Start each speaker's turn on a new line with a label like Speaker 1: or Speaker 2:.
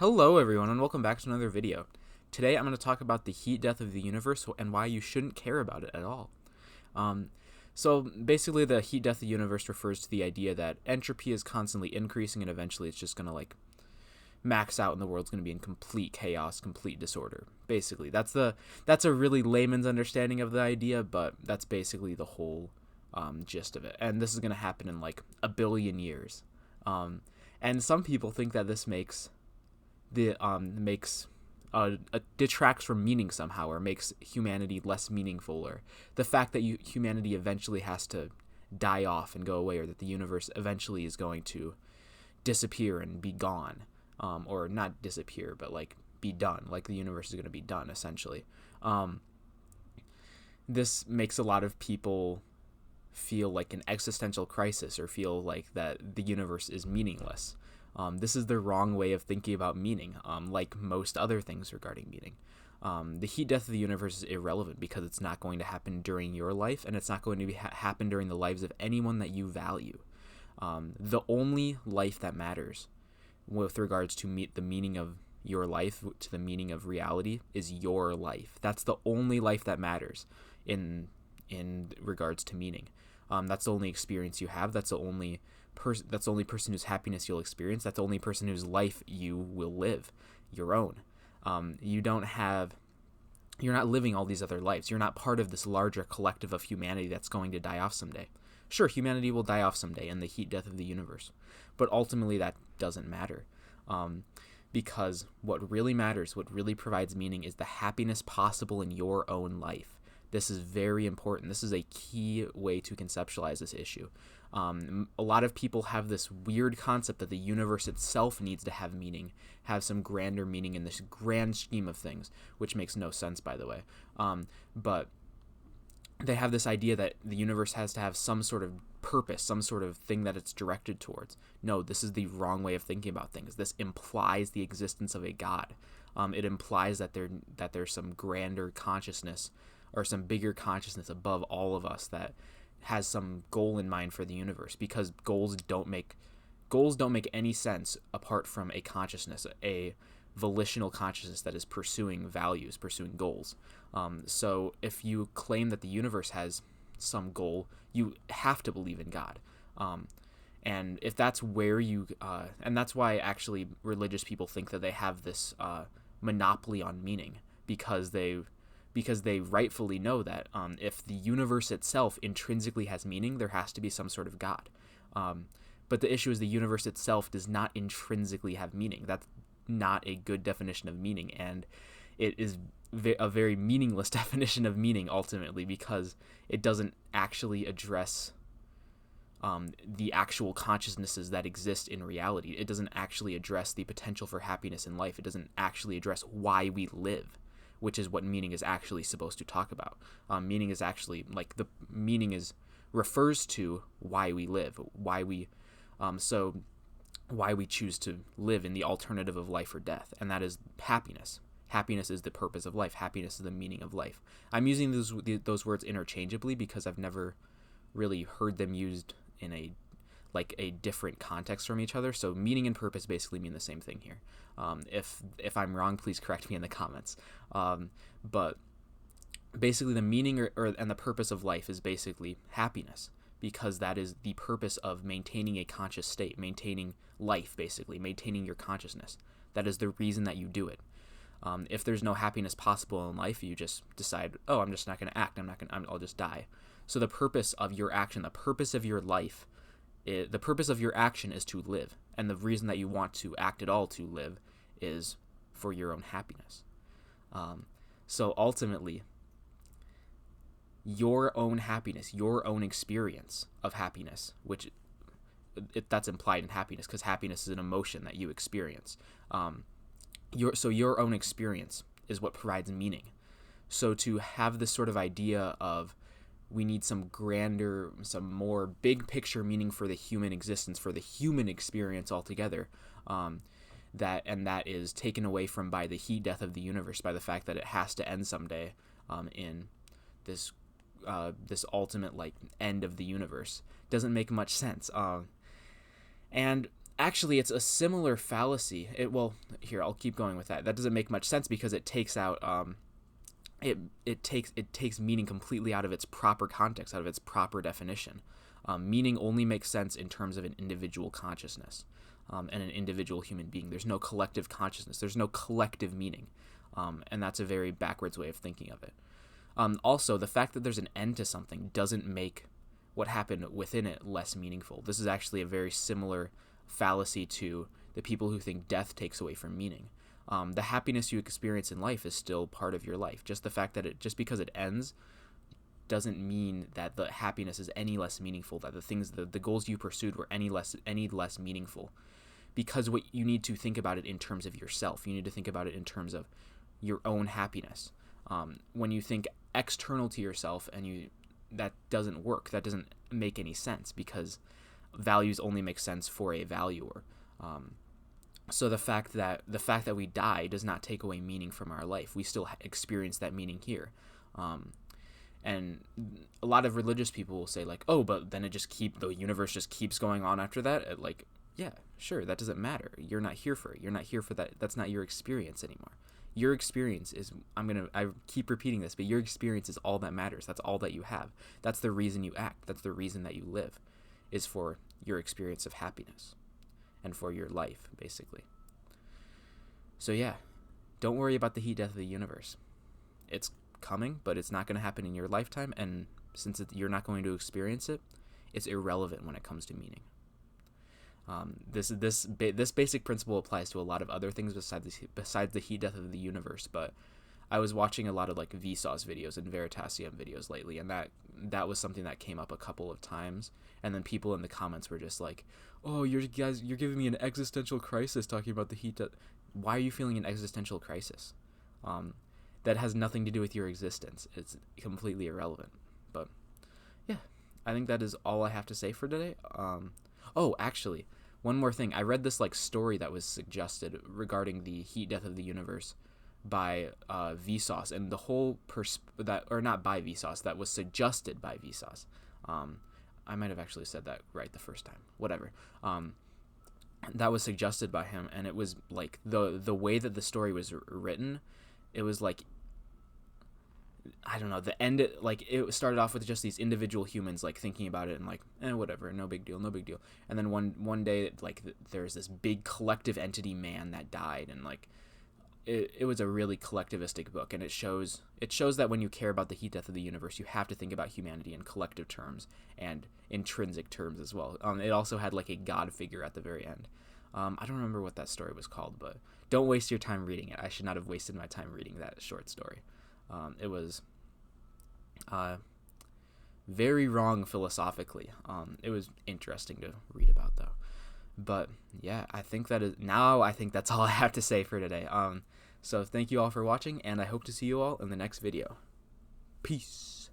Speaker 1: Hello everyone and welcome back to another video. Today I'm going to talk about the heat death of the universe and why you shouldn't care about it at all. Um, so basically the heat death of the universe refers to the idea that entropy is constantly increasing and eventually it's just going to max out and the world's going to be in complete chaos, complete disorder. Basically, that's a really layman's understanding of the idea, but that's basically the whole gist of it. And this is going to happen in like a billion years. And some people think that this makes detracts from meaning somehow, or makes humanity less meaningful, or the fact that humanity eventually has to die off and go away, or that the universe eventually is going to disappear and be gone, or not disappear, but be done, like the universe is going to be done essentially. This makes a lot of people feel like an existential crisis, or feel like that the universe is meaningless. This is the wrong way of thinking about meaning, like most other things regarding meaning. The heat death of the universe is irrelevant because it's not going to happen during your life, and it's not going to happen during the lives of anyone that you value. The only life that matters with regards to the meaning of your life, to the meaning of reality, is your life. That's the only life that matters in regards to meaning. That's the only experience you have. That's the only person whose happiness you'll experience. That's the only person whose life you will live, your own. You're not living all these other lives. You're not part of this larger collective of humanity that's going to die off someday. Sure, humanity will die off someday in the heat death of the universe, but ultimately that doesn't matter, because what really matters, what really provides meaning, is the happiness possible in your own life. This is very important. This is a key way to conceptualize this issue. A lot of people have this weird concept that the universe itself needs to have meaning, have some grander meaning in this grand scheme of things, which makes no sense, by the way. But they have this idea that the universe has to have some sort of purpose, some sort of thing that it's directed towards. No, this is the wrong way of thinking about things. This implies the existence of a God. It implies that there's some grander consciousness, or some bigger consciousness above all of us, that has some goal in mind for the universe, because goals don't make any sense apart from a consciousness, a volitional consciousness that is pursuing values, pursuing goals. So if you claim that the universe has some goal, you have to believe in God. And if that's where and that's why actually religious people think that they have this monopoly on meaning, because they rightfully know that if the universe itself intrinsically has meaning, there has to be some sort of God. But the issue is the universe itself does not intrinsically have meaning. That's not a good definition of meaning, and it is a very meaningless definition of meaning ultimately, because it doesn't actually address the actual consciousnesses that exist in reality. It doesn't actually address the potential for happiness in life. It doesn't actually address why we live, which is what meaning is actually supposed to talk about. Meaning is actually refers to why we live, why we choose to live in the alternative of life or death, and that is happiness. Happiness is the purpose of life. Happiness is the meaning of life. I'm using those words interchangeably because I've never really heard them used in a different context from each other. So meaning and purpose basically mean the same thing here. If I'm wrong, please correct me in the comments. But basically the meaning and the purpose of life is basically happiness, because that is the purpose of maintaining a conscious state, maintaining life, basically maintaining your consciousness. That is the reason that you do it. If there's no happiness possible in life, you just decide, oh, I'm just not going to act. I'll just die. So the purpose of your action, the purpose of your life, the purpose of your action is to live, and the reason that you want to act at all to live is for your own happiness. So ultimately, your own happiness, your own experience of happiness, that's implied in happiness, because happiness is an emotion that you experience. Your own experience is what provides meaning. So to have this sort of idea of we need some grander, some more big picture meaning for the human existence, for the human experience altogether, that is taken away from by the heat death of the universe, by the fact that it has to end someday, in this ultimate end of the universe, doesn't make much sense. And Actually, it's a similar fallacy. Well, here, I'll keep going with that. That doesn't make much sense because it takes out it takes meaning completely out of its proper context, out of its proper definition. Meaning only makes sense in terms of an individual consciousness, and an individual human being. There's no collective consciousness. There's no collective meaning, and that's a very backwards way of thinking of it. Also, the fact that there's an end to something doesn't make what happened within it less meaningful. This is actually a very similar fallacy to the people who think death takes away from meaning. The happiness you experience in life is still part of your life. Just the fact that just because it ends doesn't mean that the happiness is any less meaningful, that the goals you pursued were any less meaningful. Because what you need to think about it in terms of yourself. You need to think about it in terms of your own happiness. When you think external to yourself, that doesn't work. That doesn't make any sense, because values only make sense for a valuer. So the fact that we die does not take away meaning from our life. We still experience that meaning here. And a lot of religious people will say, like, oh, but then the universe just keeps going on after that. Like, yeah, sure, that doesn't matter. You're not here for it. You're not here for that. That's not your experience anymore. Your experience is, I keep repeating this, but your experience is all that matters. That's all that you have. That's the reason you act. That's the reason that you live, is for your experience of happiness and for your life, basically. So yeah, don't worry about the heat death of the universe. It's coming, but it's not going to happen in your lifetime, and since you're not going to experience it, it's irrelevant when it comes to meaning. This basic principle applies to a lot of other things besides the heat death of the universe. But I was watching a lot of like Vsauce videos and Veritasium videos lately, and that was something that came up a couple of times. And then people in the comments were just like, "Oh, you're giving me an existential crisis talking about the heat death." Why are you feeling an existential crisis? That has nothing to do with your existence. It's completely irrelevant. But yeah, I think that is all I have to say for today. Oh, actually, one more thing. I read this like story that was suggested regarding the heat death of the universe by Vsauce, and the whole not by Vsauce, that was suggested by Vsauce. I might have actually said that right the first time. Whatever. That was suggested by him, and it was like the way that the story was written. It was like, I don't know, the end, it started off with just these individual humans like thinking about it and like, whatever, no big deal. And then one day, like, there's this big collective entity man that died, and like it was a really collectivistic book, and it shows that when you care about the heat death of the universe, you have to think about humanity in collective terms and intrinsic terms as well. It also had like a god figure at the very end. I don't remember what that story was called, but don't waste your time reading it. I should not have wasted my time reading that short story. It was very wrong philosophically. It was interesting to read about, though. But yeah, I think that's all I have to say for today. So thank you all for watching, and I hope to see you all in the next video. Peace.